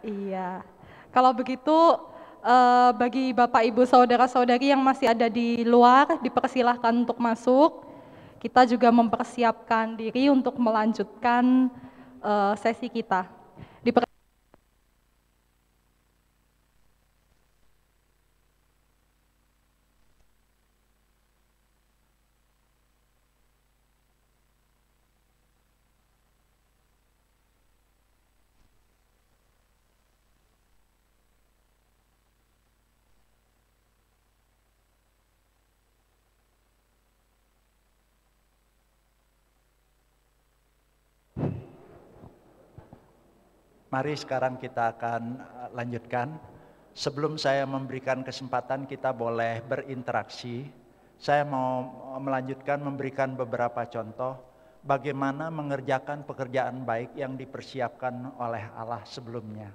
Iya. Kalau begitu, bagi Bapak, Ibu, saudara-saudari yang masih ada di luar, dipersilahkan untuk masuk. Kita juga mempersiapkan diri untuk melanjutkan sesi kita. Mari sekarang kita akan lanjutkan. Sebelum saya memberikan kesempatan kita boleh berinteraksi, saya mau melanjutkan memberikan beberapa contoh bagaimana mengerjakan pekerjaan baik yang dipersiapkan oleh Allah sebelumnya.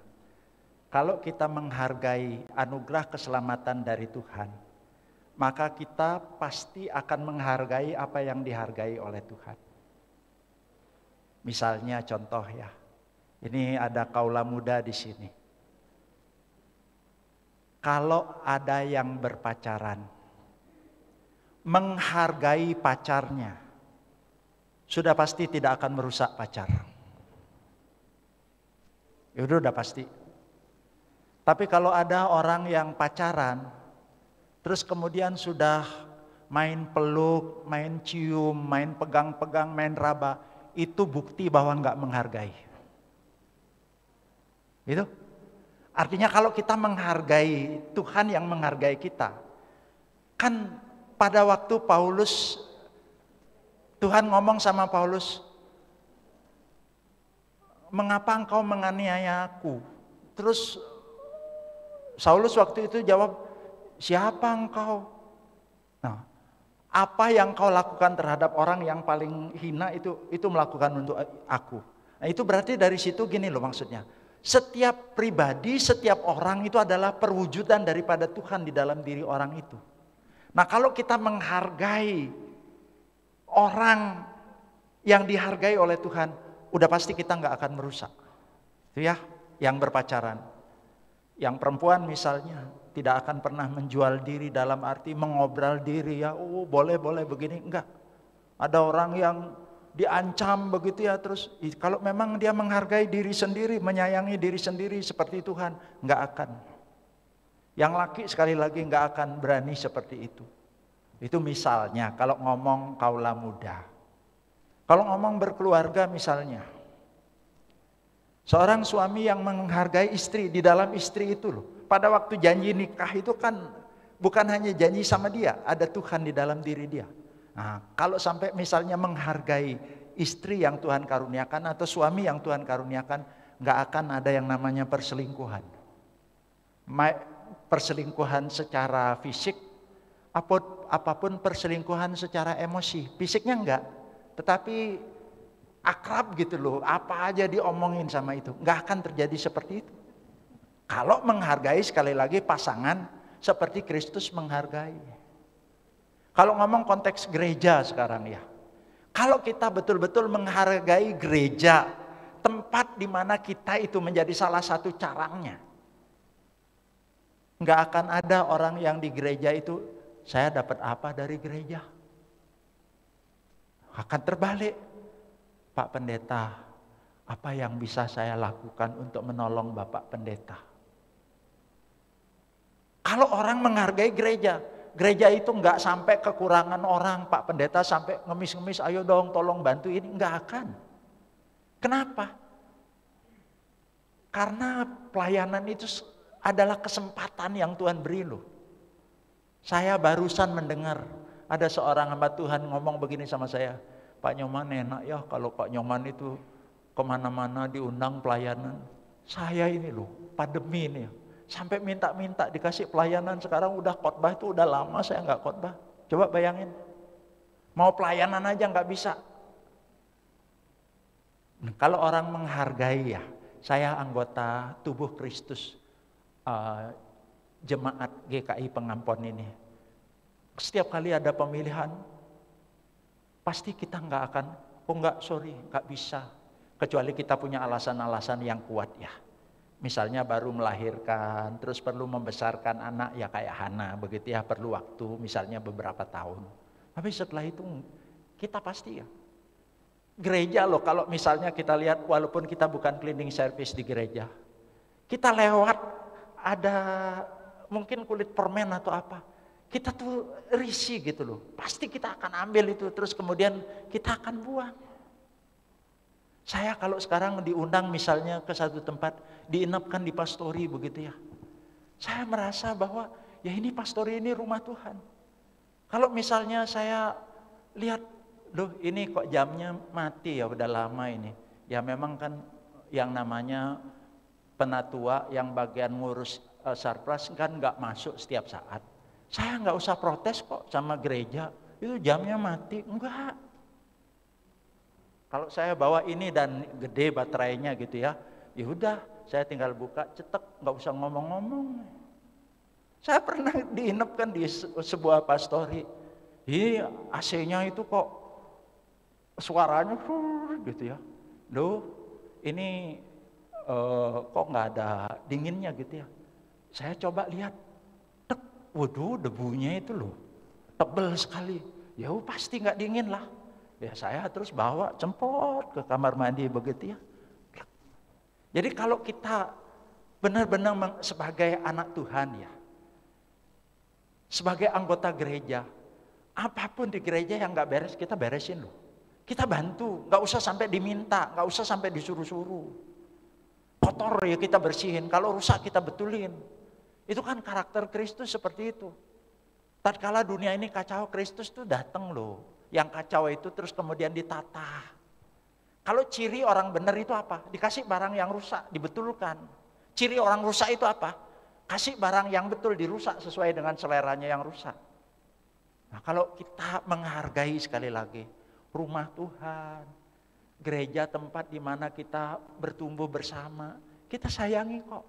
Kalau kita menghargai anugerah keselamatan dari Tuhan, maka kita pasti akan menghargai apa yang dihargai oleh Tuhan. Misalnya contoh ya, ini ada kaula muda di sini. Kalau ada yang berpacaran, menghargai pacarnya, sudah pasti tidak akan merusak pacar. Ya udah pasti. Tapi kalau ada orang yang pacaran, terus kemudian sudah main peluk, main cium, main pegang-pegang, main raba, itu bukti bahwa nggak menghargai. Itu artinya kalau kita menghargai Tuhan yang menghargai kita, kan pada waktu Paulus, Tuhan ngomong sama Paulus, mengapa engkau menganiaya aku? Terus Saulus waktu itu jawab, siapa engkau? Nah, apa yang kau lakukan terhadap orang yang paling hina itu melakukan untuk aku. Nah, itu berarti dari situ gini loh maksudnya. Setiap pribadi, setiap orang itu adalah perwujudan daripada Tuhan di dalam diri orang itu. Nah, kalau kita menghargai orang yang dihargai oleh Tuhan, udah pasti kita nggak akan merusak. Itu ya, yang berpacaran. Yang perempuan misalnya tidak akan pernah menjual diri dalam arti mengobral diri ya, oh boleh begini, enggak. Ada orang yang diancam begitu ya, terus kalau memang dia menghargai diri sendiri, menyayangi diri sendiri seperti Tuhan, enggak akan. Yang laki sekali lagi enggak akan berani seperti itu. Itu misalnya kalau ngomong kaula muda. Kalau ngomong berkeluarga misalnya, seorang suami yang menghargai istri, di dalam istri itu loh, pada waktu janji nikah itu kan bukan hanya janji sama dia, ada Tuhan di dalam diri dia. Nah, kalau sampai misalnya menghargai istri yang Tuhan karuniakan atau suami yang Tuhan karuniakan, nggak akan ada yang namanya perselingkuhan. Perselingkuhan secara fisik, apapun perselingkuhan secara emosi, fisiknya enggak, tetapi akrab gitu loh, apa aja diomongin sama itu, nggak akan terjadi seperti itu. Kalau menghargai sekali lagi pasangan seperti Kristus menghargai. Kalau ngomong konteks gereja sekarang ya, kalau kita betul-betul menghargai gereja, tempat di mana kita itu menjadi salah satu carangnya, nggak akan ada orang yang di gereja itu, saya dapat apa dari gereja? Akan terbalik, Pak Pendeta, apa yang bisa saya lakukan untuk menolong Bapak Pendeta? Kalau orang menghargai gereja, gereja itu nggak sampai kekurangan orang, Pak Pendeta sampai ngemis-ngemis, ayo dong tolong bantu ini, nggak akan. Kenapa? Karena pelayanan itu adalah kesempatan yang Tuhan beri loh. Saya barusan mendengar ada seorang hamba Tuhan ngomong begini sama saya, Pak Nyoman enak ya kalau Pak Nyoman itu kemana-mana diundang pelayanan. Saya ini loh, pandemi ini ya. Sampai minta-minta dikasih pelayanan, sekarang udah khotbah itu udah lama saya nggak khotbah. Coba bayangin, mau pelayanan aja nggak bisa. Nah, kalau orang menghargai ya, saya anggota tubuh Kristus, jemaat GKI Pengampon ini. Setiap kali ada pemilihan, pasti kita nggak akan, oh nggak sorry, nggak bisa. Kecuali kita punya alasan-alasan yang kuat ya. Misalnya baru melahirkan, terus perlu membesarkan anak ya kayak Hana, begitu ya, perlu waktu misalnya beberapa tahun. Tapi setelah itu kita pasti ya. Gereja loh, kalau misalnya kita lihat walaupun kita bukan cleaning service di gereja, kita lewat ada mungkin kulit permen atau apa, kita tuh risih gitu loh. Pasti kita akan ambil itu, terus kemudian kita akan buang. Saya kalau sekarang diundang misalnya ke satu tempat, diinapkan di pastori begitu ya. Saya merasa bahwa ya ini pastori ini rumah Tuhan. Kalau misalnya saya lihat, loh ini kok jamnya mati ya udah lama ini. Ya memang kan yang namanya penatua yang bagian ngurus sarpras kan nggak masuk setiap saat. Saya nggak usah protes kok sama gereja, itu jamnya mati, enggak. Kalau saya bawa ini dan gede baterainya gitu ya, ya udah saya tinggal buka, cetek, nggak usah ngomong-ngomong. Saya pernah diinapkan di sebuah pastori, ini AC-nya itu kok suaranya gitu ya, loh ini kok nggak ada dinginnya gitu ya. Saya coba lihat, waduh debunya itu loh tebel sekali, ya pasti nggak dingin lah. Ya saya terus bawa cempot ke kamar mandi begitu ya. Jadi kalau kita benar-benar sebagai anak Tuhan ya, sebagai anggota gereja, apapun di gereja yang nggak beres kita beresin loh. Kita bantu, nggak usah sampai diminta, nggak usah sampai disuruh-suruh. Kotor ya kita bersihin, kalau rusak kita betulin. Itu kan karakter Kristus seperti itu. Tatkala dunia ini kacau, Kristus tuh datang loh. Yang kacau itu terus kemudian ditata. Kalau ciri orang benar itu apa? Dikasih barang yang rusak, dibetulkan. Ciri orang rusak itu apa? Kasih barang yang betul, dirusak sesuai dengan seleranya yang rusak. Nah kalau kita menghargai sekali lagi rumah Tuhan, gereja tempat di mana kita bertumbuh bersama, kita sayangi kok.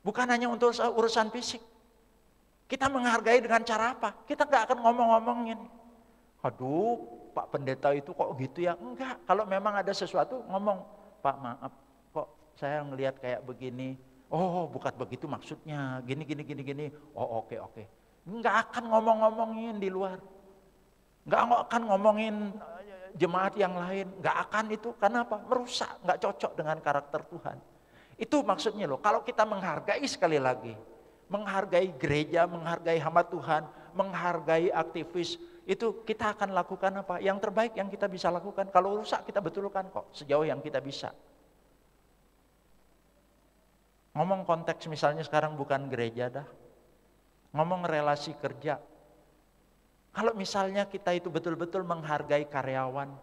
Bukan hanya untuk urusan fisik. Kita menghargai dengan cara apa? Kita gak akan ngomong-ngomongin. Aduh, Pak Pendeta itu kok gitu ya? Enggak, kalau memang ada sesuatu ngomong, Pak maaf, kok saya ngelihat kayak begini. Oh, bukan begitu maksudnya, gini. Oh, oke. Enggak akan ngomong-ngomongin di luar. Enggak akan ngomongin jemaat yang lain, enggak akan itu. Karena apa? Merusak, enggak cocok dengan karakter Tuhan. Itu maksudnya loh, kalau kita menghargai sekali lagi, menghargai gereja, menghargai hamba Tuhan, menghargai aktivis, itu kita akan lakukan apa? Yang terbaik yang kita bisa lakukan. Kalau rusak kita betulkan kok, sejauh yang kita bisa. Ngomong konteks misalnya sekarang bukan gereja dah. Ngomong relasi kerja. Kalau misalnya kita itu betul-betul menghargai karyawan,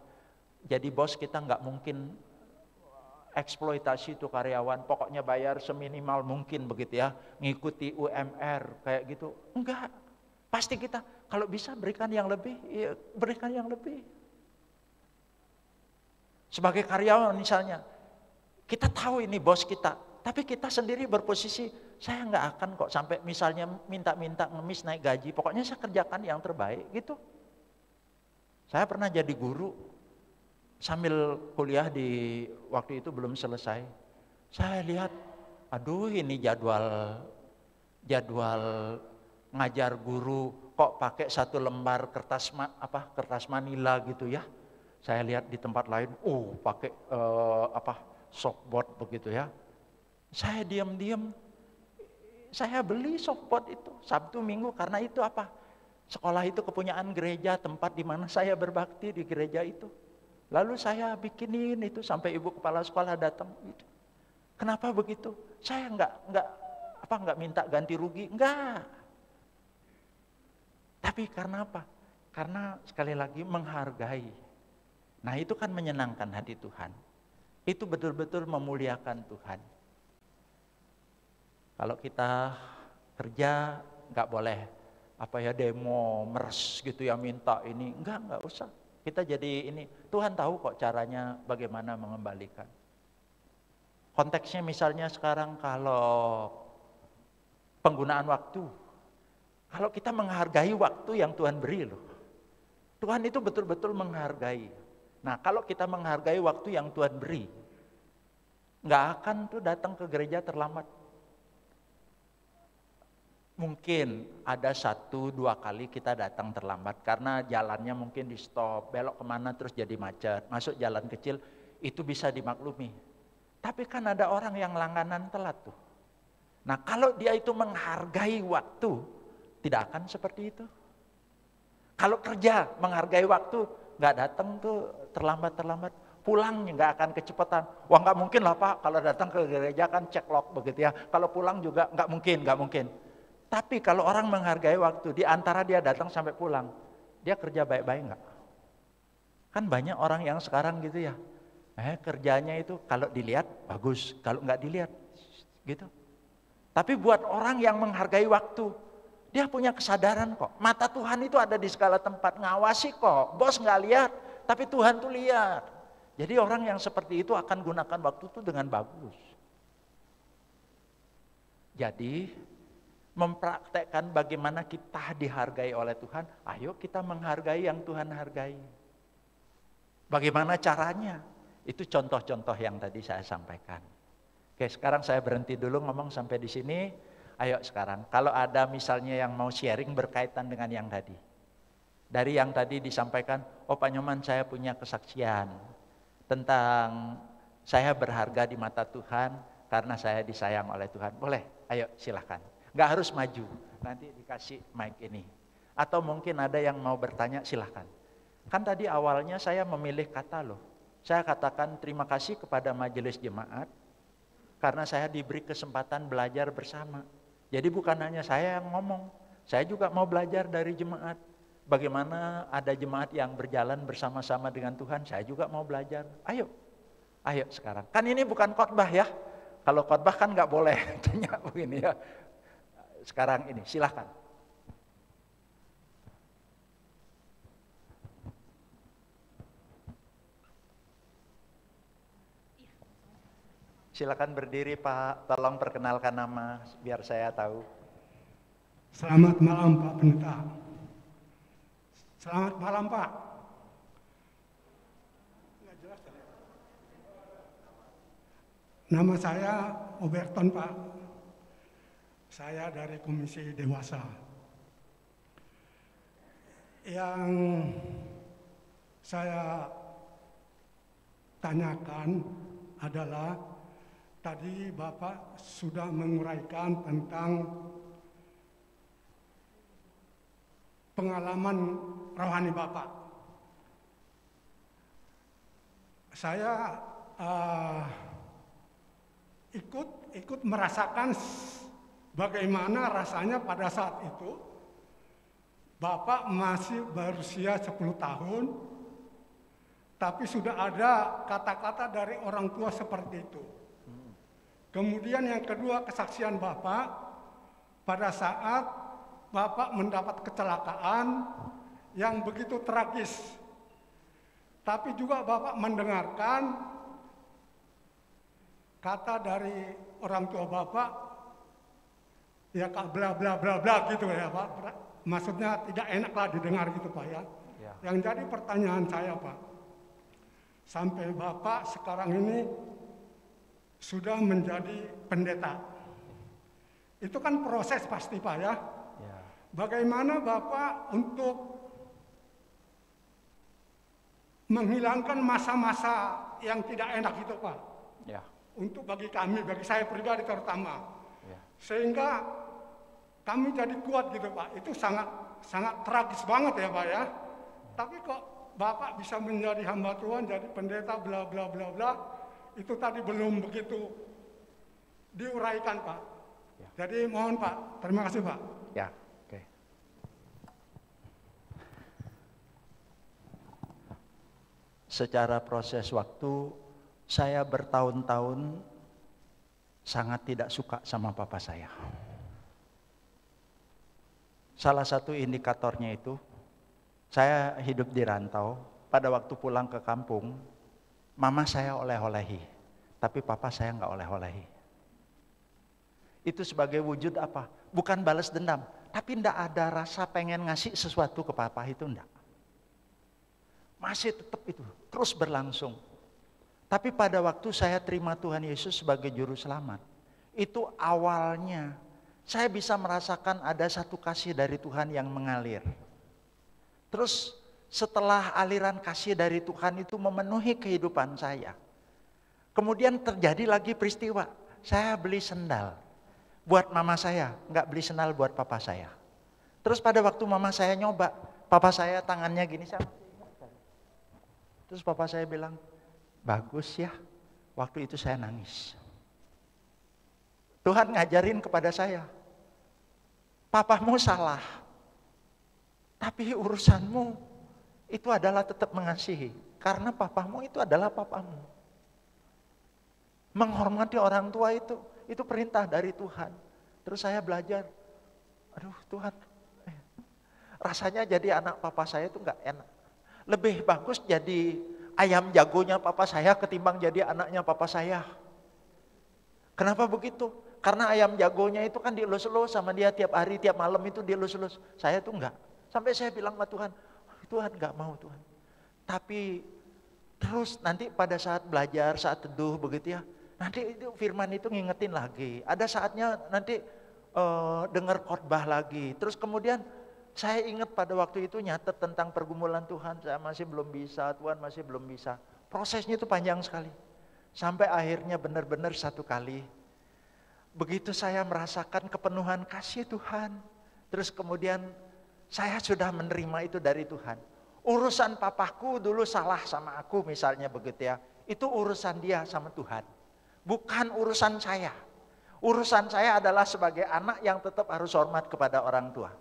jadi bos kita nggak mungkin eksploitasi itu karyawan, pokoknya bayar seminimal mungkin begitu ya, ngikuti UMR kayak gitu. Enggak. Pasti kita kalau bisa berikan yang lebih, ya berikan yang lebih. Sebagai karyawan misalnya, kita tahu ini bos kita, tapi kita sendiri berposisi, saya nggak akan kok sampai misalnya minta-minta ngemis naik gaji, pokoknya saya kerjakan yang terbaik gitu. Saya pernah jadi guru, sambil kuliah di waktu itu belum selesai, saya lihat, aduh ini jadwal ngajar guru kok pakai satu lembar kertas manila gitu ya. Saya lihat di tempat lain, pakai softboard begitu ya. Saya diam-diam, saya beli softboard itu Sabtu Minggu karena itu apa? Sekolah itu kepunyaan gereja, tempat di mana saya berbakti di gereja itu. Lalu saya bikinin itu sampai ibu kepala sekolah datang. Gitu. Kenapa begitu? Saya nggak minta ganti rugi, enggak. Tapi karena apa? Karena sekali lagi menghargai. Nah itu kan menyenangkan hati Tuhan. Itu betul-betul memuliakan Tuhan. Kalau kita kerja nggak boleh demo meres gitu ya minta ini, nggak usah. Kita jadi ini, Tuhan tahu kok caranya bagaimana mengembalikan. Konteksnya misalnya sekarang kalau penggunaan waktu. Kalau kita menghargai waktu yang Tuhan beri loh. Tuhan itu betul-betul menghargai. Nah kalau kita menghargai waktu yang Tuhan beri, nggak akan tuh datang ke gereja terlambat. Mungkin ada 1-2 kali kita datang terlambat karena jalannya mungkin di stop, belok kemana terus jadi macet, masuk jalan kecil, itu bisa dimaklumi. Tapi kan ada orang yang langganan telat tuh. Nah kalau dia itu menghargai waktu, tidak akan seperti itu. Kalau kerja menghargai waktu, nggak datang tuh terlambat-terlambat. Pulangnya nggak akan kecepatan. Wah nggak mungkin lah Pak, kalau datang ke gereja kan cek log begitu ya. Kalau pulang juga nggak mungkin. Tapi kalau orang menghargai waktu, di antara dia datang sampai pulang, dia kerja baik-baik nggak? Kan banyak orang yang sekarang gitu ya. Kerjanya itu kalau dilihat bagus, kalau nggak dilihat gitu. Tapi buat orang yang menghargai waktu, dia punya kesadaran kok. Mata Tuhan itu ada di segala tempat, ngawasi kok. Bos nggak lihat, tapi Tuhan tuh lihat. Jadi orang yang seperti itu akan gunakan waktu itu dengan bagus. Jadi mempraktekkan bagaimana kita dihargai oleh Tuhan, ayo kita menghargai yang Tuhan hargai. Bagaimana caranya? Itu contoh-contoh yang tadi saya sampaikan. Oke, sekarang saya berhenti dulu ngomong sampai di sini. Ayo sekarang, kalau ada misalnya yang mau sharing berkaitan dengan yang tadi. Dari yang tadi disampaikan, oh Pak Nyoman saya punya kesaksian tentang saya berharga di mata Tuhan karena saya disayang oleh Tuhan. Boleh, ayo silahkan. Nggak harus maju, nanti dikasih mic ini. Atau mungkin ada yang mau bertanya, silahkan. Kan tadi awalnya saya memilih kata loh. Saya katakan terima kasih kepada majelis jemaat karena saya diberi kesempatan belajar bersama. Jadi bukan hanya saya yang ngomong, saya juga mau belajar dari jemaat. Bagaimana ada jemaat yang berjalan bersama-sama dengan Tuhan, saya juga mau belajar. Ayo sekarang. Kan ini bukan khotbah ya. Kalau khotbah kan nggak boleh tanya begini ya. Sekarang ini, silahkan. Silakan berdiri Pak, tolong perkenalkan nama biar saya tahu. Selamat malam Pak Pendeta. Selamat malam Pak. Nama saya Oberton Pak. Saya dari Komisi Dewasa. Yang saya tanyakan adalah tadi Bapak sudah menguraikan tentang pengalaman rohani Bapak. Saya ikut merasakan bagaimana rasanya pada saat itu Bapak masih berusia 10 tahun, tapi sudah ada kata-kata dari orang tua seperti itu. Kemudian yang kedua, kesaksian Bapak pada saat Bapak mendapat kecelakaan yang begitu tragis. Tapi juga Bapak mendengarkan kata dari orang tua Bapak, ya kak bla bla bla bla gitu ya Pak. Maksudnya tidak enaklah didengar gitu Pak ya. Yang jadi pertanyaan saya Pak, sampai Bapak sekarang ini sudah menjadi pendeta. Itu kan proses pasti Pak ya. Bagaimana Bapak untuk menghilangkan masa-masa yang tidak enak itu Pak? Ya. Untuk bagi kami, bagi saya pribadi terutama. Ya. Sehingga kami jadi kuat gitu Pak. Itu sangat tragis banget ya Pak ya. Tapi kok Bapak bisa menjadi hamba Tuhan, jadi pendeta bla bla bla bla. Itu tadi belum begitu diuraikan Pak. Ya. Jadi mohon Pak, terima kasih Pak. Ya, oke. Secara proses waktu, saya bertahun-tahun sangat tidak suka sama papa saya. Salah satu indikatornya itu, saya hidup di rantau, pada waktu pulang ke kampung, mama saya oleh-olehi, tapi papa saya nggak oleh-olehi. Itu sebagai wujud apa? Bukan balas dendam, tapi nggak ada rasa pengen ngasih sesuatu ke papa itu, nggak. Masih tetap itu, terus berlangsung. Tapi pada waktu saya terima Tuhan Yesus sebagai juru selamat, itu awalnya saya bisa merasakan ada satu kasih dari Tuhan yang mengalir. Terus setelah aliran kasih dari Tuhan itu memenuhi kehidupan saya, kemudian terjadi lagi peristiwa, saya beli sendal buat mama saya, nggak beli sendal buat papa saya. Terus pada waktu mama saya nyoba, papa saya tangannya gini, saya masih ingat. Terus papa saya bilang, bagus ya. Waktu itu saya nangis. Tuhan ngajarin kepada saya, papamu salah, tapi urusanmu itu adalah tetap mengasihi. Karena papamu itu adalah papamu. Menghormati orang tua itu perintah dari Tuhan. Terus saya belajar, aduh Tuhan, rasanya jadi anak papa saya itu gak enak. Lebih bagus jadi ayam jagonya papa saya ketimbang jadi anaknya papa saya. Kenapa begitu? Karena ayam jagonya itu kan dielus-elus sama dia tiap hari, tiap malam itu dielus-elus. Saya tuh enggak. Sampai saya bilang sama Tuhan, Tuhan enggak mau Tuhan. Tapi terus nanti pada saat belajar, saat teduh begitu ya, nanti itu firman itu ngingetin lagi. Ada saatnya nanti dengar khotbah lagi. Terus kemudian saya ingat pada waktu itu nyatet tentang pergumulan Tuhan, saya masih belum bisa, Tuhan masih belum bisa. Prosesnya itu panjang sekali. Sampai akhirnya benar-benar satu kali, begitu saya merasakan kepenuhan kasih Tuhan, terus kemudian saya sudah menerima itu dari Tuhan. Urusan papaku dulu salah sama aku misalnya begitu ya, itu urusan dia sama Tuhan. Bukan urusan saya. Urusan saya adalah sebagai anak yang tetap harus hormat kepada orang tua.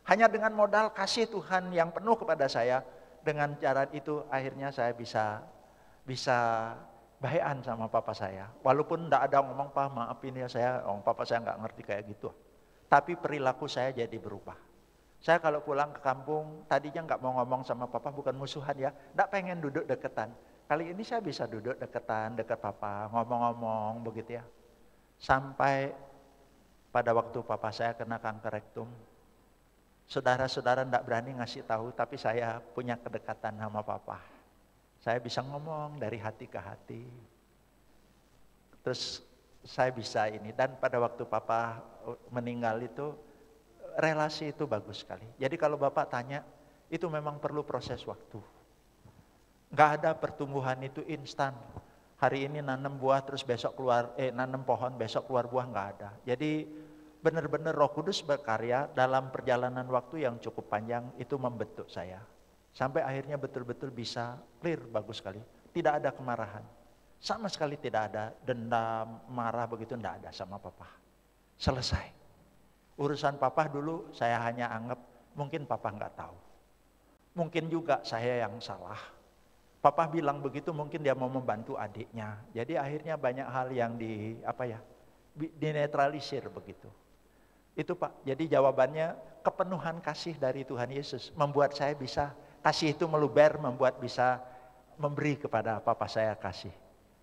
Hanya dengan modal kasih Tuhan yang penuh kepada saya, dengan cara itu akhirnya saya bisa baik-an sama papa saya. Walaupun enggak ada ngomong, "Pak, maafin ya saya, papa saya enggak ngerti kayak gitu." Tapi perilaku saya jadi berubah. Saya kalau pulang ke kampung, tadinya enggak mau ngomong sama papa, bukan musuhan ya, enggak pengen duduk deketan. Kali ini saya bisa duduk deketan, dekat papa, ngomong-ngomong begitu ya. Sampai pada waktu papa saya kena kanker rektum, saudara-saudara enggak berani ngasih tahu, tapi saya punya kedekatan sama papa. Saya bisa ngomong dari hati ke hati. Terus saya bisa ini. Dan pada waktu papa meninggal itu, relasi itu bagus sekali. Jadi kalau bapak tanya, itu memang perlu proses waktu. Gak ada pertumbuhan itu instan. Hari ini nanam buah terus besok keluar, nanam pohon besok keluar buah, gak ada. Jadi benar-benar Roh Kudus berkarya dalam perjalanan waktu yang cukup panjang, itu membentuk saya. Sampai akhirnya betul-betul bisa clear, bagus sekali. Tidak ada kemarahan. Sama sekali tidak ada dendam, marah begitu, tidak ada sama papa. Selesai. Urusan papa dulu saya hanya anggap mungkin papa nggak tahu. Mungkin juga saya yang salah. Papa bilang begitu mungkin dia mau membantu adiknya. Jadi akhirnya banyak hal yang dinetralisir begitu. Itu Pak, jadi jawabannya kepenuhan kasih dari Tuhan Yesus membuat saya bisa, kasih itu meluber, membuat bisa memberi kepada papa saya kasih.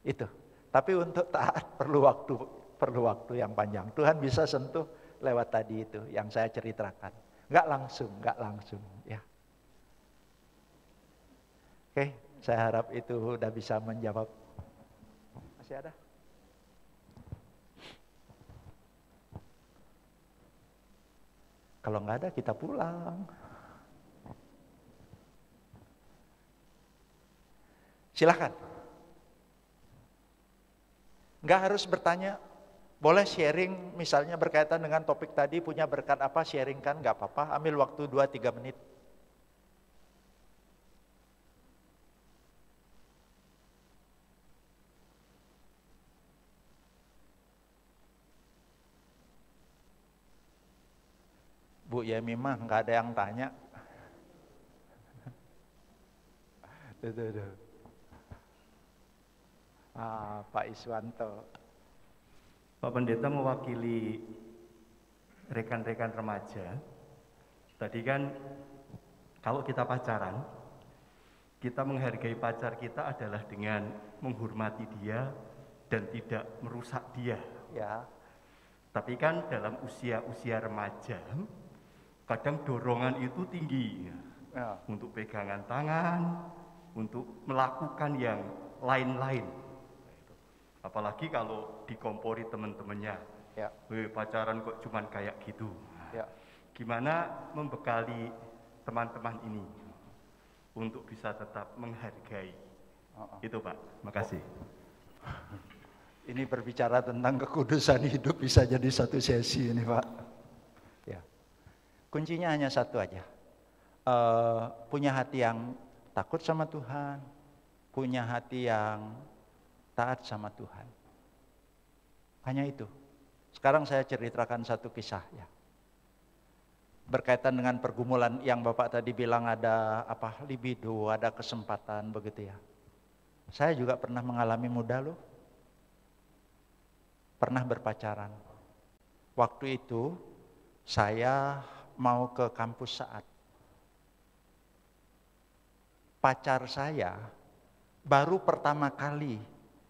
Itu. Tapi untuk taat perlu waktu yang panjang. Tuhan bisa sentuh lewat tadi itu yang saya ceritakan. Enggak langsung ya. Oke, saya harap itu udah bisa menjawab. Masih ada? Kalau nggak ada kita pulang. Silakan. Nggak harus bertanya, boleh sharing misalnya berkaitan dengan topik tadi, punya berkat apa, sharingkan, nggak apa-apa, ambil waktu 2-3 menit. Bu Yemi mah nggak ada yang tanya. Tuh. Pak Iswanto. Pak Pendeta mewakili rekan-rekan remaja. Tadi kan kalau kita pacaran, kita menghargai pacar kita adalah dengan menghormati dia dan tidak merusak dia. Ya. Tapi kan dalam usia-usia remaja, kadang dorongan itu tinggi ya. Untuk pegangan tangan, untuk melakukan yang lain-lain. Apalagi kalau dikompori teman-temannya. Ya. Pacaran kok cuman kayak gitu. Ya. Gimana membekali teman-teman ini untuk bisa tetap menghargai? Itu Pak, makasih. Ini berbicara tentang kekudusan hidup bisa jadi satu sesi ini Pak. Ya. Kuncinya hanya satu aja. Punya hati yang takut sama Tuhan, punya hati yang taat sama Tuhan. Hanya itu. Sekarang saya ceritakan satu kisah ya. Berkaitan dengan pergumulan yang Bapak tadi bilang ada libido, ada kesempatan begitu ya. Saya juga pernah mengalami muda loh. Pernah berpacaran. Waktu itu saya mau ke kampus Saat. Pacar saya baru pertama kali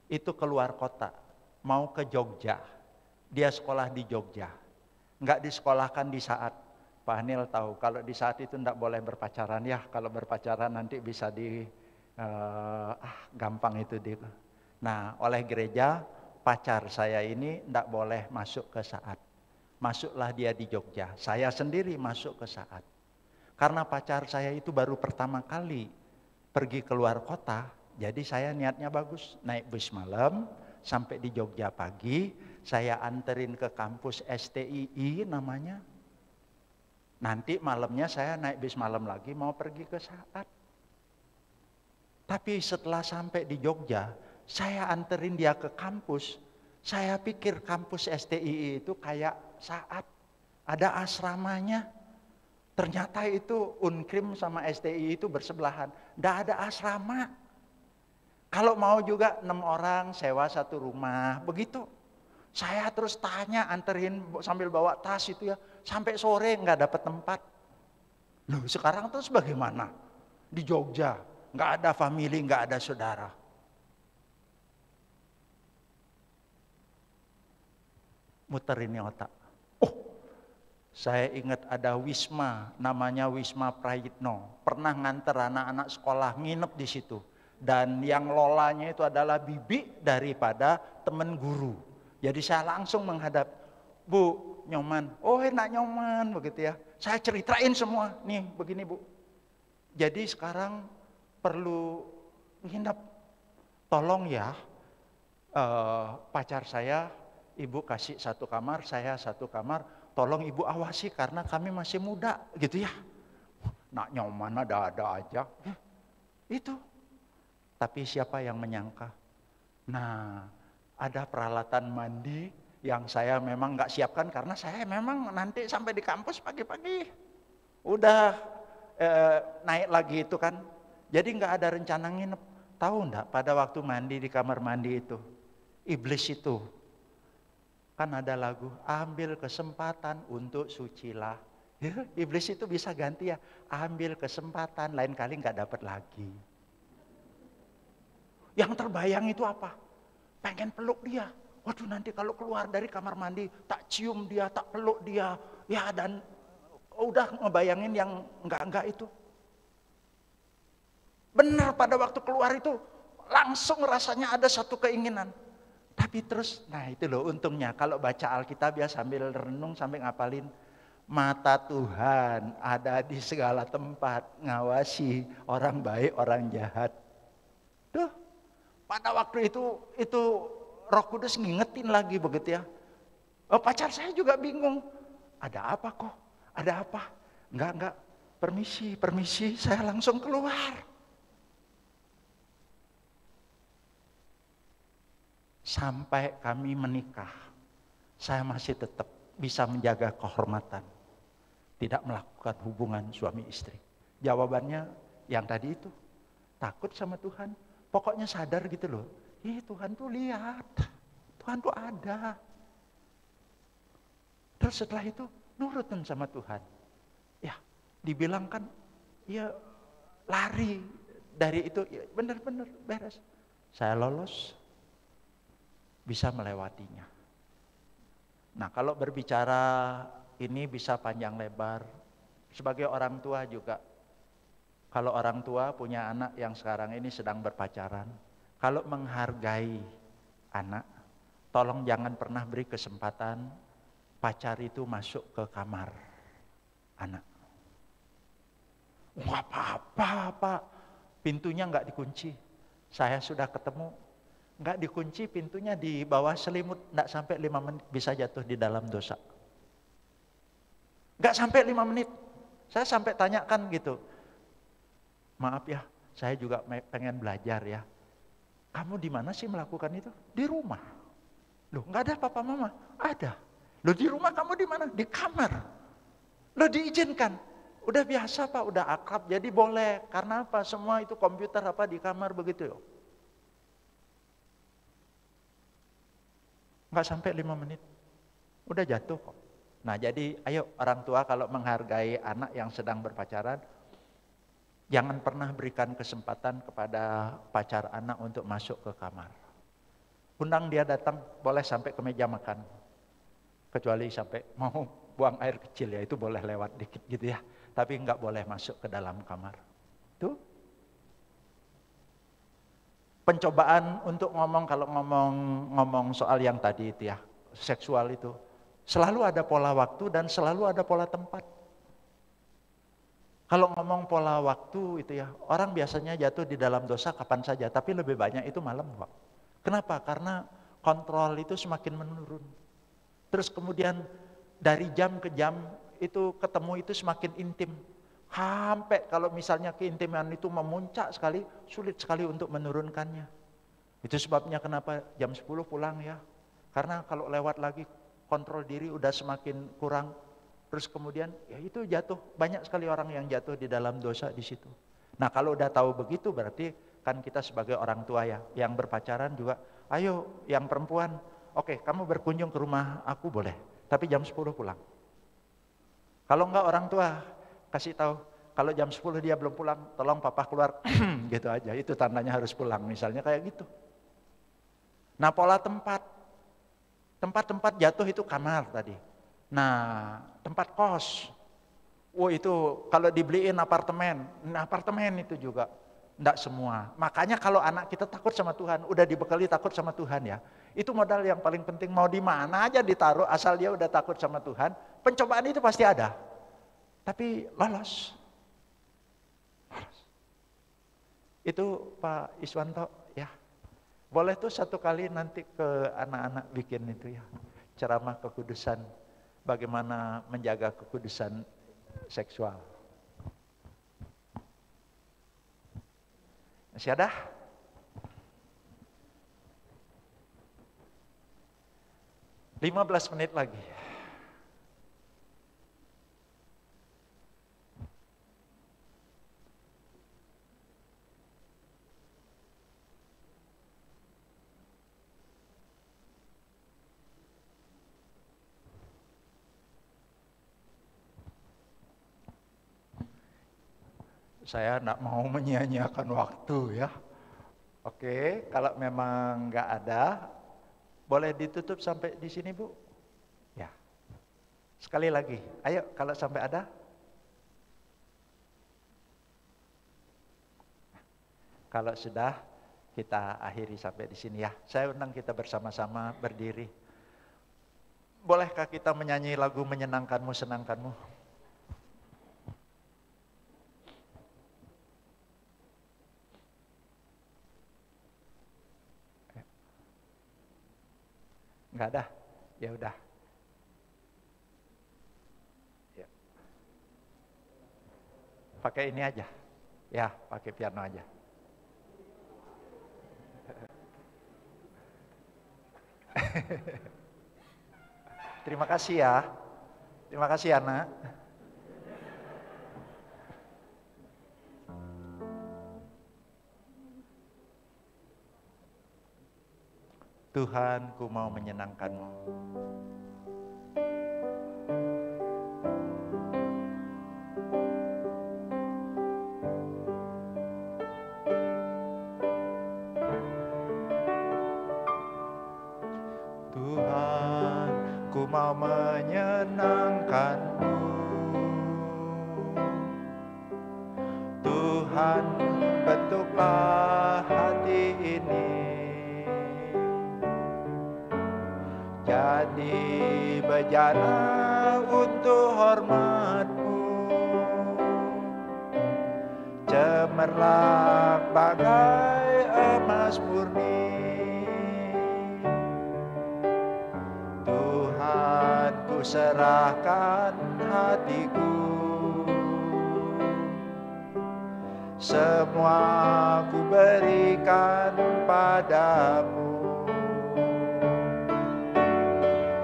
itu keluar kota, mau ke Jogja. Dia sekolah di Jogja. Enggak disekolahkan di Saat. Pak Anil tahu kalau di Saat itu enggak boleh berpacaran ya. Kalau berpacaran nanti bisa gampang itu. Nah, oleh gereja pacar saya ini tidak boleh masuk ke Saat. Masuklah dia di Jogja. Saya sendiri masuk ke Saat. Karena pacar saya itu baru pertama kali pergi keluar kota. Jadi saya niatnya bagus. Naik bus malam sampai di Jogja pagi. Saya anterin ke kampus STII namanya. Nanti malamnya saya naik bis malam lagi mau pergi ke Saat. Tapi setelah sampai di Jogja, saya anterin dia ke kampus. Saya pikir kampus STII itu kayak Saat. Ada asramanya. Ternyata itu Unkrim sama STII itu bersebelahan. Nggak ada asrama. Kalau mau juga 6 orang sewa satu rumah. Begitu. Saya terus tanya anterin sambil bawa tas itu ya. Sampai sore nggak dapat tempat. Loh sekarang terus bagaimana? Di Jogja. Nggak ada family, nggak ada saudara. Muterin otak. Oh, saya ingat ada Wisma, namanya Wisma Prayitno. Pernah nganter anak-anak sekolah nginep di situ. Dan yang lolanya itu adalah bibi daripada teman guru. Jadi saya langsung menghadap, Bu, nyoman. Oh enak nyoman, begitu ya. Saya ceritain semua, nih begini Bu. Jadi sekarang perlu nginep. Tolong ya, pacar saya, ibu kasih satu kamar, saya satu kamar. Tolong ibu awasi karena kami masih muda, gitu ya. Nak nyoman ada-ada aja. Itu. Tapi siapa yang menyangka? Nah, ada peralatan mandi yang saya memang nggak siapkan karena saya memang nanti sampai di kampus pagi-pagi. Udah naik lagi itu kan. Jadi nggak ada rencana nginep. Tahu enggak pada waktu mandi di kamar mandi itu, iblis itu kan ada lagu, ambil kesempatan untuk sucilah. Iblis itu bisa ganti ya, ambil kesempatan, lain kali nggak dapat lagi. Yang terbayang itu apa? Pengen peluk dia. Waduh nanti kalau keluar dari kamar mandi, tak cium dia, tak peluk dia. Ya dan udah ngebayangin yang enggak itu. Benar pada waktu keluar itu langsung rasanya ada satu keinginan. Tapi terus, nah itu loh untungnya kalau baca Alkitab ya sambil renung sambil ngapalin. Mata Tuhan ada di segala tempat ngawasi orang baik orang jahat. Tuh, pada waktu itu Roh Kudus ngingetin lagi begitu ya. Oh, pacar saya juga bingung. Ada apa kok? Ada apa? Enggak. Permisi, saya langsung keluar. Sampai kami menikah, saya masih tetap bisa menjaga kehormatan. Tidak melakukan hubungan suami istri. Jawabannya yang tadi itu, takut sama Tuhan. Pokoknya sadar gitu loh, Tuhan tuh lihat, Tuhan tuh ada. Terus setelah itu nurutin sama Tuhan. Ya, dibilang kan, ya lari dari itu, ya benar-benar beres. Saya lolos. Bisa melewatinya. Nah kalau berbicara ini bisa panjang lebar. Sebagai orang tua juga. Kalau orang tua punya anak yang sekarang ini sedang berpacaran. Kalau menghargai anak, tolong jangan pernah beri kesempatan pacar itu masuk ke kamar anak. Nggak apa-apa, Pak. Pintunya nggak dikunci. Saya sudah ketemu, nggak dikunci, pintunya di bawah selimut, nggak sampai 5 menit bisa jatuh di dalam dosa. Nggak sampai 5 menit. Saya sampai tanyakan gitu, maaf ya, saya juga pengen belajar ya. Kamu di mana sih melakukan itu? Di rumah. Loh, nggak ada papa mama? Ada. Loh, di rumah kamu di mana? Di kamar. Loh, diizinkan. Udah biasa Pak, udah akrab, jadi boleh. Karena apa? Semua itu komputer apa di kamar begitu. Nggak sampai 5 menit, udah jatuh kok. Nah jadi ayo orang tua kalau menghargai anak yang sedang berpacaran, jangan pernah berikan kesempatan kepada pacar anak untuk masuk ke kamar. Undang dia datang, boleh sampai ke meja makan. Kecuali sampai mau buang air kecil ya, itu boleh lewat dikit gitu ya. Tapi nggak boleh masuk ke dalam kamar. Tuh. Pencobaan untuk ngomong, kalau ngomong soal yang tadi itu ya, seksual itu. Selalu ada pola waktu dan selalu ada pola tempat. Kalau ngomong pola waktu itu ya, orang biasanya jatuh di dalam dosa kapan saja, tapi lebih banyak itu malam Pak. Kenapa? Karena kontrol itu semakin menurun. Terus kemudian dari jam ke jam itu ketemu itu semakin intim. Sampai kalau misalnya keintiman itu memuncak sekali, sulit sekali untuk menurunkannya. Itu sebabnya kenapa jam 10 pulang ya. Karena kalau lewat lagi kontrol diri udah semakin kurang. Terus kemudian ya itu jatuh. Banyak sekali orang yang jatuh di dalam dosa di situ. Nah kalau udah tahu begitu berarti kan kita sebagai orang tua ya, yang berpacaran juga, ayo yang perempuan, oke kamu berkunjung ke rumah aku boleh, tapi jam 10 pulang. Kalau enggak orang tua kasih tahu, kalau jam 10 dia belum pulang, tolong papa keluar, gitu aja, itu tandanya harus pulang, misalnya kayak gitu. Nah pola tempat jatuh itu kamar tadi. Nah tempat kos, itu kalau dibeliin apartemen, nah apartemen itu juga, enggak semua. Makanya kalau anak kita takut sama Tuhan, udah dibekali takut sama Tuhan ya, itu modal yang paling penting, mau di mana aja ditaruh, asal dia udah takut sama Tuhan, pencobaan itu pasti ada. Tapi lolos. Itu Pak Iswanto ya. Boleh tuh satu kali nanti ke anak-anak bikin itu ya. Ceramah kekudusan. Bagaimana menjaga kekudusan seksual. Masih ada? – 15 menit lagi. Saya enggak mau menyia-nyiakan waktu ya. Oke, kalau memang enggak ada, boleh ditutup sampai di sini Bu? Ya. Sekali lagi, ayo kalau sampai ada. Kalau sudah, kita akhiri sampai di sini ya. Saya undang kita bersama-sama berdiri. Bolehkah kita menyanyi lagu Menyenangkanmu, Senangkanmu? Enggak ada? Ya udah. Ya. Pakai ini aja. Ya, pakai piano aja. Terima kasih ya. Terima kasih Ana. Tuhan, ku mau menyenangkan-Mu. Tuhan, ku mau menyenangkan-Mu. Tuhan, bentuklah hati ini. kami bejana untuk hormat-Mu, cemerlang bagai emas murni. Tuhan, ku serahkan hatiku, semua ku berikan padamu.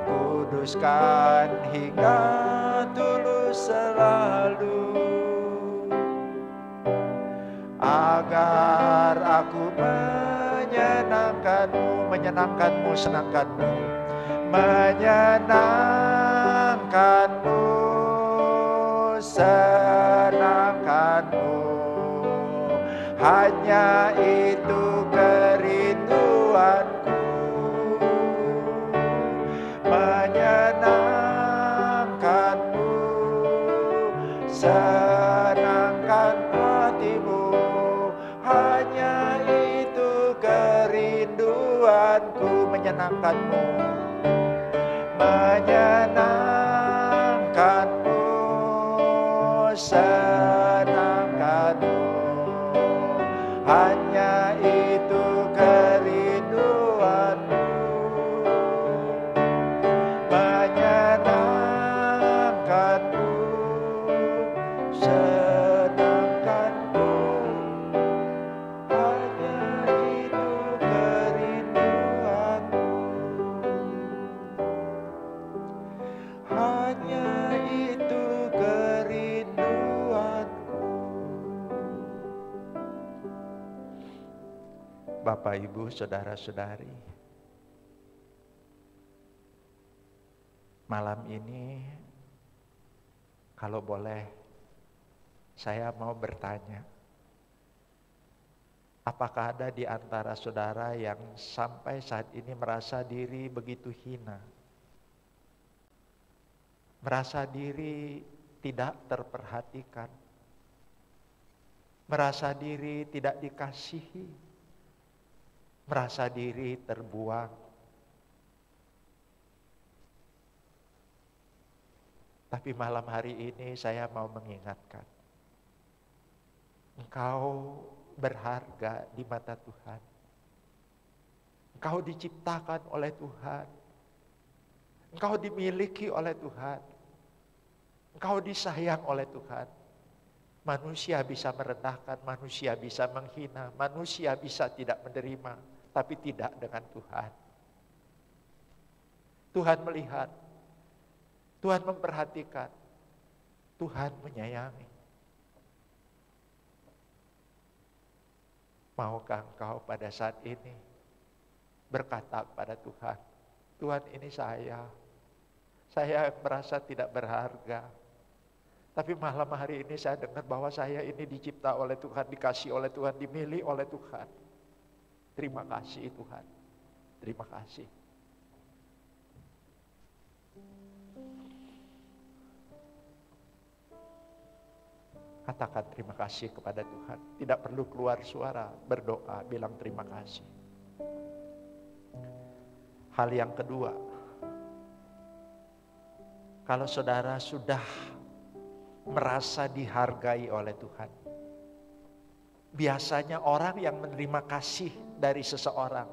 Kuduskan hingga tulus selalu, agar aku menyenangkan-Mu, menyenangkan-Mu, senangkan-Mu, menyenangkan-Mu, senangkan-Mu. Hanya itu kerinduanku, menyenangkan-Mu, senangkan hati-Mu. Hanya itu kerinduanku, menyenangkan-Mu, menyenangkan-Mu, senangkan-Mu. Hanya itu kerinduanku, menyenangkan-Mu, senangkan-Mu. Hanya itu kerinduanku, hanya itu kerinduanku. Bapak, Ibu, saudara-saudari, malam ini kalau boleh saya mau bertanya, apakah ada di antara saudara yang sampai saat ini merasa diri begitu hina, merasa diri tidak terperhatikan, merasa diri tidak dikasihi, merasa diri terbuang? Tapi malam hari ini saya mau mengingatkan, engkau berharga di mata Tuhan. Engkau diciptakan oleh Tuhan. Engkau dimiliki oleh Tuhan. Engkau disayang oleh Tuhan. Manusia bisa merendahkan, manusia bisa menghina, manusia bisa tidak menerima, tapi tidak dengan Tuhan. Tuhan melihat, Tuhan memperhatikan, Tuhan menyayangi. Maukah engkau pada saat ini berkata kepada Tuhan, Tuhan, ini saya merasa tidak berharga. Tapi malam hari ini saya dengar bahwa saya ini dicipta oleh Tuhan, dikasih oleh Tuhan, dimiliki oleh Tuhan. Terima kasih Tuhan, terima kasih. Katakan terima kasih kepada Tuhan. Tidak perlu keluar suara, berdoa, bilang terima kasih. Hal yang kedua, kalau saudara sudah merasa dihargai oleh Tuhan, biasanya orang yang menerima kasih dari seseorang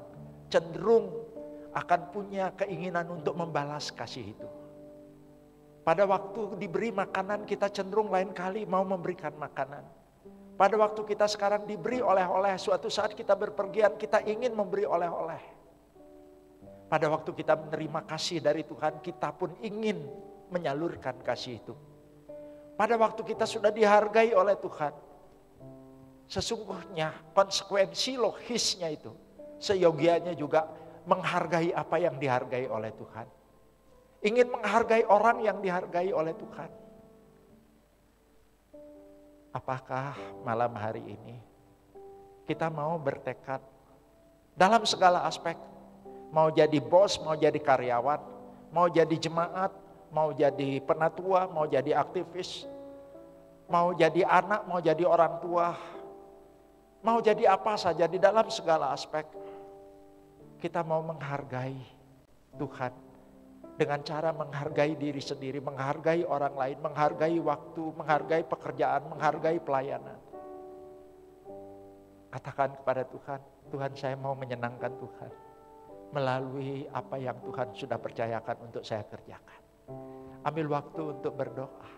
cenderung akan punya keinginan untuk membalas kasih itu. Pada waktu diberi makanan, kita cenderung lain kali mau memberikan makanan. Pada waktu kita sekarang diberi oleh-oleh, suatu saat kita berpergian, kita ingin memberi oleh-oleh. Pada waktu kita menerima kasih dari Tuhan, kita pun ingin menyalurkan kasih itu. Pada waktu kita sudah dihargai oleh Tuhan, sesungguhnya konsekuensi logisnya itu seyogianya juga menghargai apa yang dihargai oleh Tuhan. Ingin menghargai orang yang dihargai oleh Tuhan. Apakah malam hari ini kita mau bertekad dalam segala aspek, mau jadi bos, mau jadi karyawan, mau jadi jemaat, mau jadi penatua, mau jadi aktivis, mau jadi anak, mau jadi orang tua, mau jadi apa saja, di dalam segala aspek kita mau menghargai Tuhan dengan cara menghargai diri sendiri, menghargai orang lain, menghargai waktu, menghargai pekerjaan, menghargai pelayanan. Katakan kepada Tuhan, Tuhan saya mau menyenangkan Tuhan melalui apa yang Tuhan sudah percayakan untuk saya kerjakan. Ambil waktu untuk berdoa.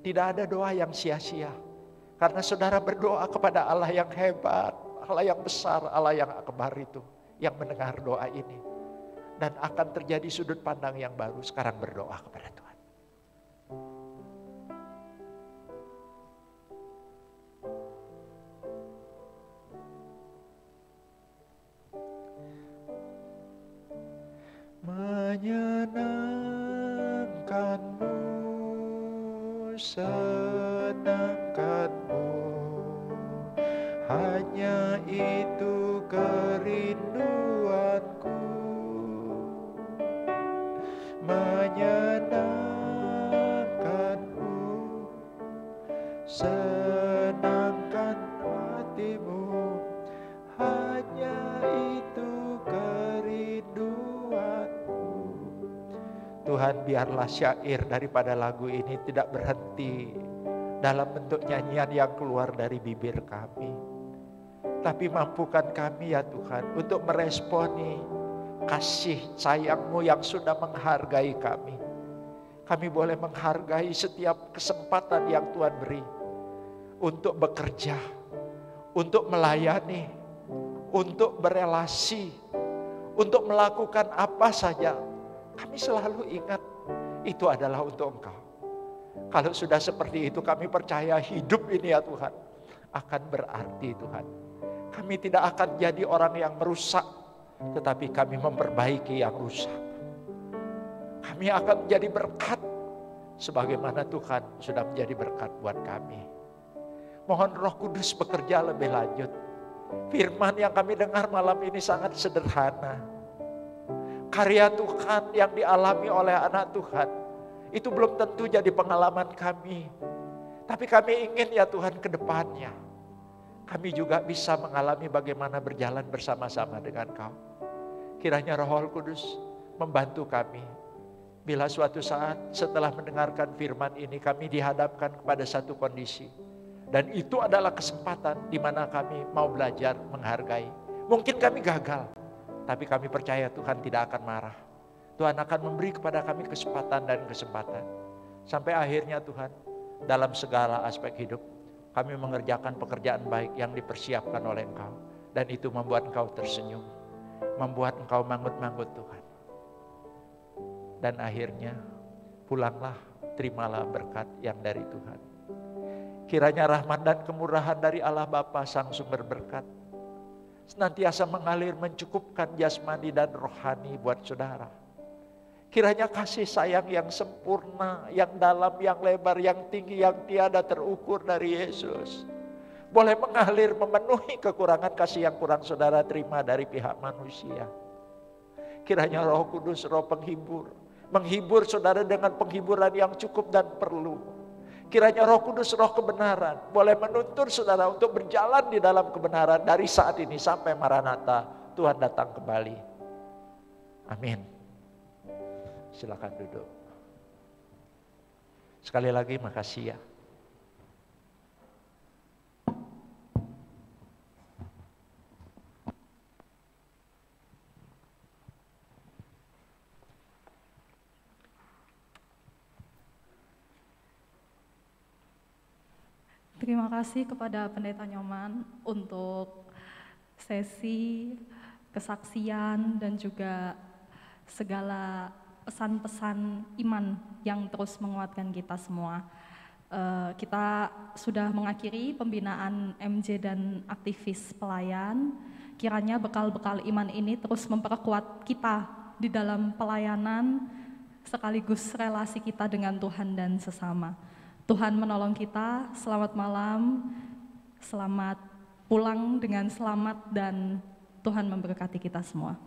Tidak ada doa yang sia-sia. Karena saudara berdoa kepada Allah yang hebat, Allah yang besar, Allah yang akbar itu, yang mendengar doa ini. Dan akan terjadi sudut pandang yang baru. Sekarang berdoa kepada Tuhan. Menyenangkanmu, senangkanmu, hanya itu kerinduanku. Menyenangkanmu, senangkan hatimu, hanya itu kerinduanku. Tuhan, biarlah syair daripada lagu ini tidak berhenti dalam bentuk nyanyian yang keluar dari bibir kami. Tapi mampukan kami ya Tuhan untuk meresponi kasih sayang-Mu yang sudah menghargai kami. Kami boleh menghargai setiap kesempatan yang Tuhan beri untuk bekerja, untuk melayani, untuk berelasi, untuk melakukan apa saja. Kami selalu ingat itu adalah untuk Engkau. Kalau sudah seperti itu kami percaya hidup ini ya Tuhan akan berarti Tuhan. Kami tidak akan jadi orang yang merusak, tetapi kami memperbaiki yang rusak. Kami akan menjadi berkat sebagaimana Tuhan sudah menjadi berkat buat kami. Mohon Roh Kudus bekerja lebih lanjut. Firman yang kami dengar malam ini sangat sederhana. Karya Tuhan yang dialami oleh anak Tuhan itu belum tentu jadi pengalaman kami. Tapi kami ingin ya Tuhan ke depannya kami juga bisa mengalami bagaimana berjalan bersama-sama dengan Kau. Kiranya Roh Kudus membantu kami. Bila suatu saat setelah mendengarkan firman ini kami dihadapkan kepada satu kondisi. Dan itu adalah kesempatan di mana kami mau belajar menghargai. Mungkin kami gagal, tapi kami percaya Tuhan tidak akan marah. Tuhan akan memberi kepada kami kesempatan dan kesempatan. Sampai akhirnya Tuhan, dalam segala aspek hidup, kami mengerjakan pekerjaan baik yang dipersiapkan oleh Engkau. Dan itu membuat Engkau tersenyum. Membuat Engkau manggut-manggut Tuhan. Dan akhirnya pulanglah, terimalah berkat yang dari Tuhan. Kiranya rahmat dan kemurahan dari Allah Bapa Sang Sumber Berkat senantiasa mengalir mencukupkan jasmani dan rohani buat saudara. Kiranya kasih sayang yang sempurna, yang dalam, yang lebar, yang tinggi, yang tiada terukur dari Yesus boleh mengalir memenuhi kekurangan kasih yang kurang saudara terima dari pihak manusia. Kiranya Roh Kudus, Roh penghibur, menghibur saudara dengan penghiburan yang cukup dan perlu. Kiranya Roh Kudus, Roh kebenaran boleh menuntun saudara untuk berjalan di dalam kebenaran dari saat ini sampai Maranatha, Tuhan datang kembali. Amin. Silakan duduk. Sekali lagi makasih ya. Terima kasih kepada Pendeta Nyoman untuk sesi kesaksian dan juga segala pesan-pesan iman yang terus menguatkan kita semua. Kita sudah mengakhiri pembinaan MJ dan aktivis pelayan. Kiranya bekal-bekal iman ini terus memperkuat kita di dalam pelayanan sekaligus relasi kita dengan Tuhan dan sesama. Tuhan menolong kita. Selamat malam, selamat pulang dengan selamat dan Tuhan memberkati kita semua.